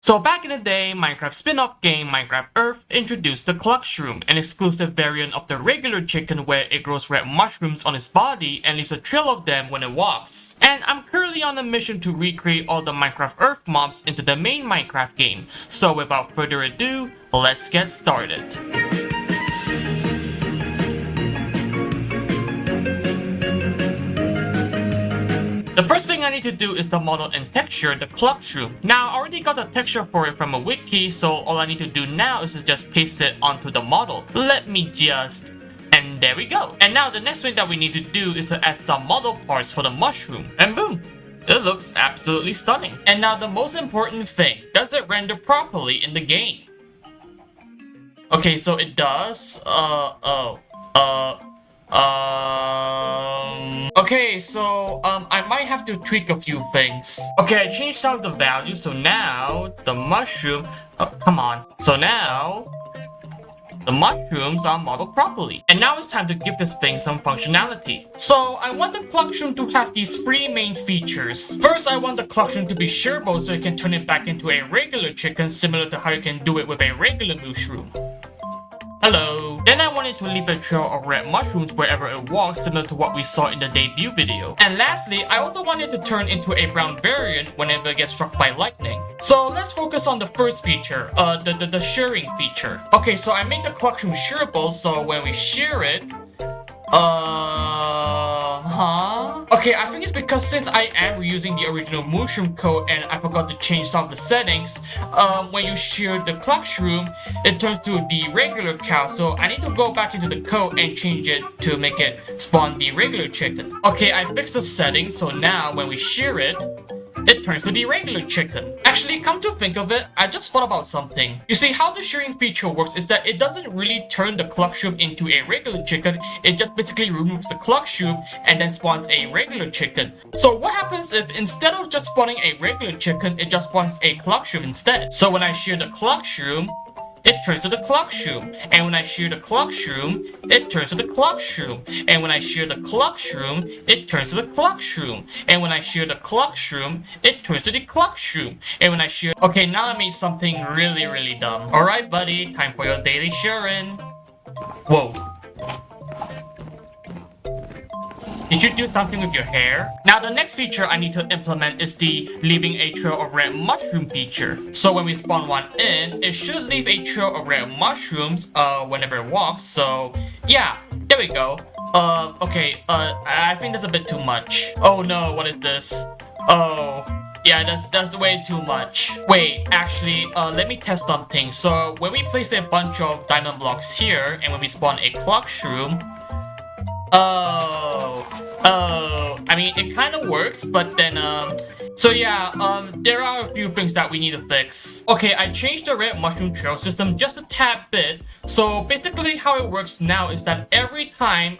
So back in the day, Minecraft spin-off game Minecraft Earth introduced the Cluckshroom, an exclusive variant of the regular chicken where it grows red mushrooms on its body and leaves a trail of them when it walks. And I'm currently on a mission to recreate all the Minecraft Earth mobs into the main Minecraft game. So without further ado, let's get started. The first thing I need to do is to model and texture the Cluckshroom. Now I already got the texture for it from a wiki, so all I need to do now is to just paste it onto the model. Let me just... and there we go. And now the next thing that we need to do is to add some model parts for the mushroom. And boom! It looks absolutely stunning. And now the most important thing, does it render properly in the game? Okay, so it does. Okay, so I might have to tweak a few things. Okay, I changed some of the values, so now the mushroom, come on. So now the mushrooms are modeled properly. And now it's time to give this thing some functionality. So I want the Cluckshroom to have these three main features. First, I want the Cluckshroom to be shareable so you can turn it back into a regular chicken, similar to how you can do it with a regular mushroom. Hello. Then I wanted to leave a trail of red mushrooms wherever it walks, similar to what we saw in the debut video. And lastly, I also wanted to turn into a brown variant whenever it gets struck by lightning. So let's focus on the first feature, the shearing feature. Okay, so I made the Cluckshroom shearable, so when we shear it, Okay, I think it's because since I am reusing the original mushroom code and I forgot to change some of the settings, when you shear the Cluckshroom, it turns to the regular cow, so I need to go back into the code and change it to make it spawn the regular chicken. Okay, I fixed the settings, so now when we shear it, it turns to the regular chicken. Actually, come to think of it, I just thought about something. You see, how the shearing feature works is that it doesn't really turn the Cluckshroom into a regular chicken, it just basically removes the Cluckshroom and then spawns a regular chicken. So what happens if instead of just spawning a regular chicken, it just spawns a Cluckshroom instead? So when I shear the Cluckshroom, it turns to the Cluckshroom, and when I shear the Cluckshroom, it turns to the Cluckshroom, and when I shear the Cluckshroom, it turns to the Cluckshroom, and when I shear the Cluckshroom, it turns to the Cluckshroom, and when I shear... Okay, now I made something really dumb. Alright buddy, time for your daily shearing. Whoa. Did you do something with your hair? Now the next feature I need to implement is the leaving a trail of red mushroom feature. So when we spawn one in, it should leave a trail of red mushrooms whenever it walks. So yeah, there we go. Okay, I think that's a bit too much. Oh no, what is this? Oh, yeah, that's way too much. Wait, actually, let me test something. So when we place a bunch of diamond blocks here, and when we spawn a Cluckshroom, I mean, it kind of works, but then, so yeah, there are a few things that we need to fix. Okay, I changed the red mushroom trail system just a tad bit. So basically how it works now is that every time,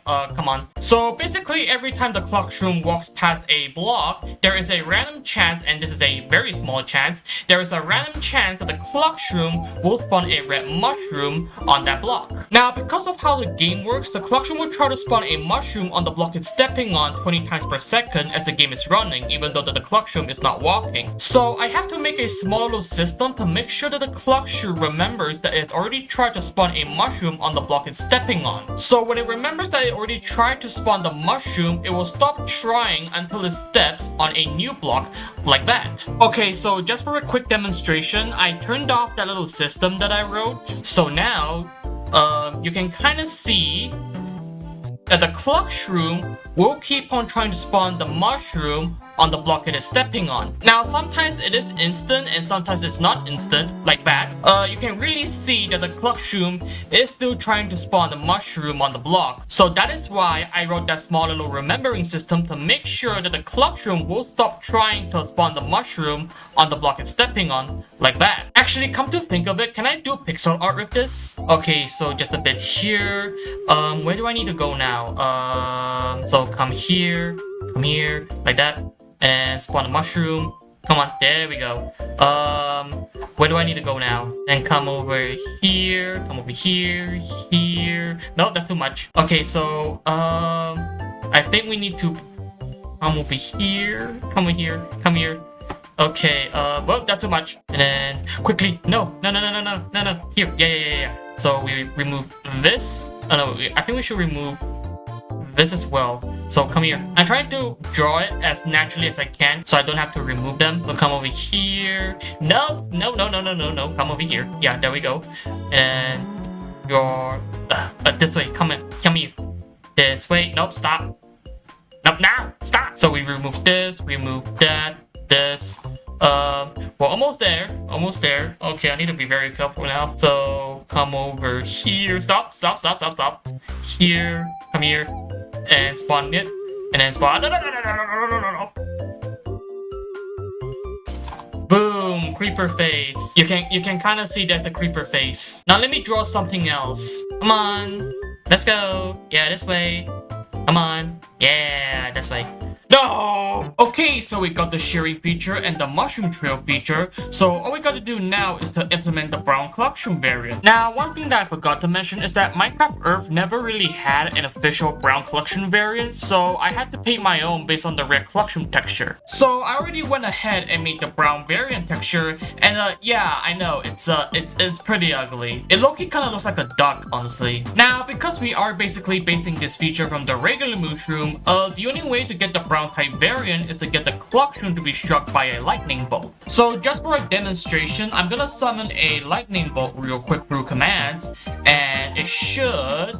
So basically every time the Cluckshroom walks past a block, there is a random chance, and this is a very small chance, there is a random chance that the Cluckshroom will spawn a red mushroom on that block. Now, because of how the game works, the Cluckshroom will try to spawn a mushroom on the block it's stepping on 20 times per second as the game is running, even though the Cluckshroom is not walking. So I have to make a small little system to make sure that the Cluckshroom remembers that it's already tried to spawn a mushroom on the block it's stepping on. So when it remembers that it already tried to spawn the mushroom, it will stop trying until it steps on a new block like that. Okay, so just for a quick demonstration, I turned off that little system that I wrote. So now, you can kind of see that the Cluckshroom will keep on trying to spawn the mushroom on the block it is stepping on. Now sometimes it is instant and sometimes it's not instant, like that. You can really see that the Cluckshroom is still trying to spawn the mushroom on the block. So that is why I wrote that small little remembering system to make sure that the Cluckshroom will stop trying to spawn the mushroom on the block it's stepping on, like that. Actually, come to think of it, can I do pixel art with this? Okay, so just a bit here. Where do I need to go now? So come here, like that. And spawn a mushroom. Come on, there we go. Where do I need to go now? And come over here, here. No, that's too much. Okay, so I think we need to come over here, come here, Okay, well, that's too much. And then quickly, no. Here, yeah. So we remove this. Oh no, I think we should remove this as well. So come here. I'm trying to draw it as naturally as I can, so I don't have to remove them. So come over here. No. Come over here. Yeah, there we go. And your this way. Come here. This way. Nope. Stop. Nope. Now. Stop. So we remove this. Remove that. This. We're almost there. Okay, I need to be very careful now. So come over here. Stop. Here. Come here. And spawn it. And then spawn. No. Boom. Creeper face. You can kind of see there's a creeper face. Now let me draw something else. Come on. Let's go. Yeah, this way. Come on. Yeah, this way. No! Okay, so we got the shearing feature and the mushroom trail feature. So all we gotta do now is to implement the brown Cluckshroom variant. Now, one thing that I forgot to mention is that Minecraft Earth never really had an official brown Cluckshroom variant, so I had to paint my own based on the red Cluckshroom texture. So I already went ahead and made the brown variant texture, and yeah, I know, it's pretty ugly. It low-key kinda looks like a duck, honestly. Now, because we are basically basing this feature from the regular mushroom, the only way to get the brown type variant is to get the Cluckshroom to be struck by a lightning bolt. So just for a demonstration, I'm gonna summon a lightning bolt real quick through commands, and it should...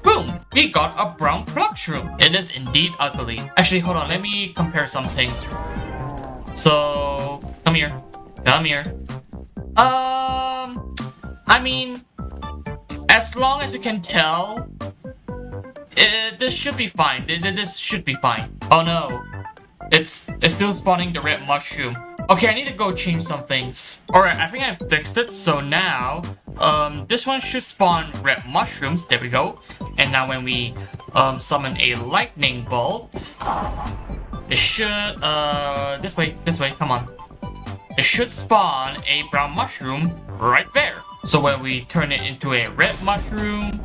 Boom! We got a brown Cluckshroom. It is indeed ugly. Actually, hold on, let me compare something. So, come here. I mean, as long as you can tell, this should be fine. This should be fine. Oh no. It's still spawning the red mushroom. Okay, I need to go change some things. Alright, I think I fixed it. So now, this one should spawn red mushrooms. There we go. And now when we summon a lightning bolt, it should, this way, come on. It should spawn a brown mushroom right there. So when we turn it into a red mushroom,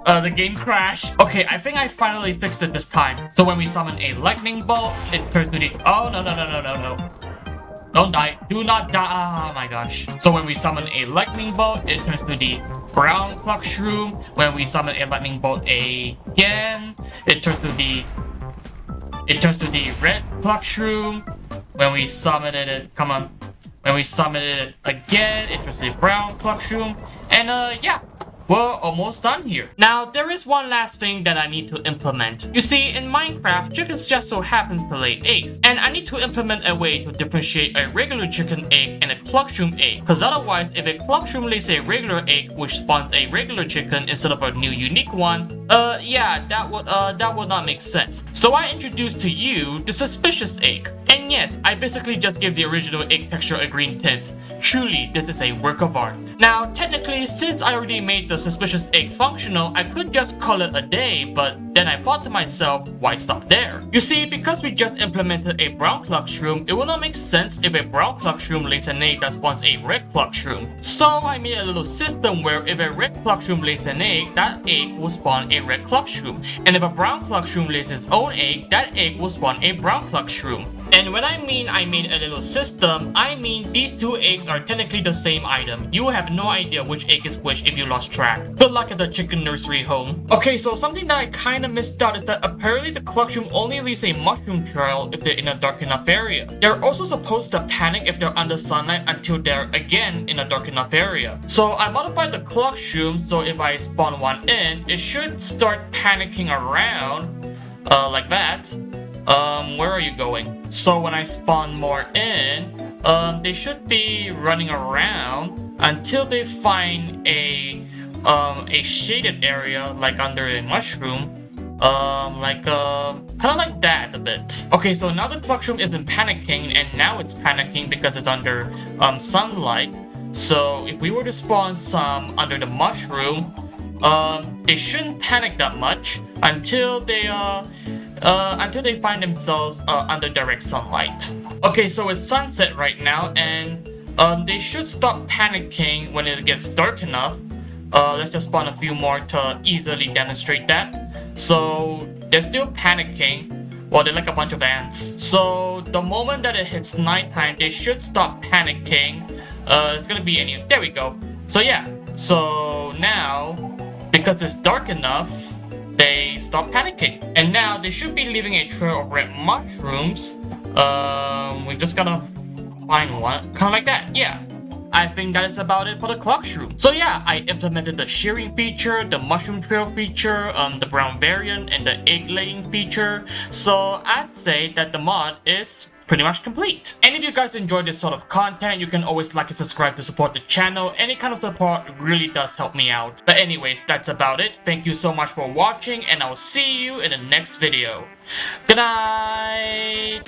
the game crashed. Okay, I think I finally fixed it this time. So when we summon a lightning bolt, it turns to the... Oh, no. Don't die. Do not die. Oh my gosh. So when we summon a lightning bolt, it turns to the brown Cluckshroom. When we summon a lightning bolt again, it turns to the red Cluckshroom. When we summon it, come on. When we summon it again, it turns to the brown Cluckshroom. And yeah. We're almost done here. Now, there is one last thing that I need to implement. You see, in Minecraft, chickens just so happens to lay eggs, and I need to implement a way to differentiate a regular chicken egg and a Cluckshroom egg, because otherwise, if a Cluckshroom lays a regular egg which spawns a regular chicken instead of a new unique one, yeah, that would not make sense. So I introduced to you the suspicious egg. And yes, I basically just gave the original egg texture a green tint. Truly, this is a work of art. Now, technically, since I already made the suspicious egg functional, I could just call it a day, but then I thought to myself, why stop there? You see, because we just implemented a brown Cluckshroom, it will not make sense if a brown Cluckshroom lays an egg that spawns a red Cluckshroom. So I made a little system where if a red Cluckshroom lays an egg, that egg will spawn a red Cluckshroom. And if a brown Cluckshroom lays its own egg, that egg will spawn a brown Cluckshroom. And when I mean I made a little system, I mean these two eggs are technically the same item. You will have no idea which egg is which if you lost track. Good luck at the chicken nursery home. Okay, so something that I kinda missed out is that apparently the Cluckshroom only leaves a mushroom trail if they're in a dark enough area. They're also supposed to panic if they're under sunlight until they're again in a dark enough area. So I modified the Cluckshroom so if I spawn one in, it should start panicking around, like that. Where are you going? So when I spawn more in, they should be running around until they find a shaded area like under a mushroom. Kind of like that a bit. Okay, so now the Cluckshroom isn't panicking, and now it's panicking because it's under sunlight. So if we were to spawn some under the mushroom, they shouldn't panic that much until they find themselves under direct sunlight. Okay, so it's sunset right now, and they should stop panicking when it gets dark enough. Let's just spawn a few more to easily demonstrate that. So they're still panicking, Well, they're like a bunch of ants. So the moment that it hits nighttime, they should stop panicking. It's gonna be any. There we go. So yeah. So now, because it's dark enough, they stop panicking. And now they should be leaving a trail of red mushrooms. We just gotta find one. Kind of like that. Yeah. I think that is about it for the Cluckshroom. So yeah, I implemented the shearing feature, the mushroom trail feature, the brown variant, and the egg laying feature. So I'd say that the mod is pretty much complete. And if you guys enjoy this sort of content, you can always like and subscribe to support the channel. Any kind of support really does help me out. But anyways, that's about it. Thank you so much for watching, and I'll see you in the next video. Good night!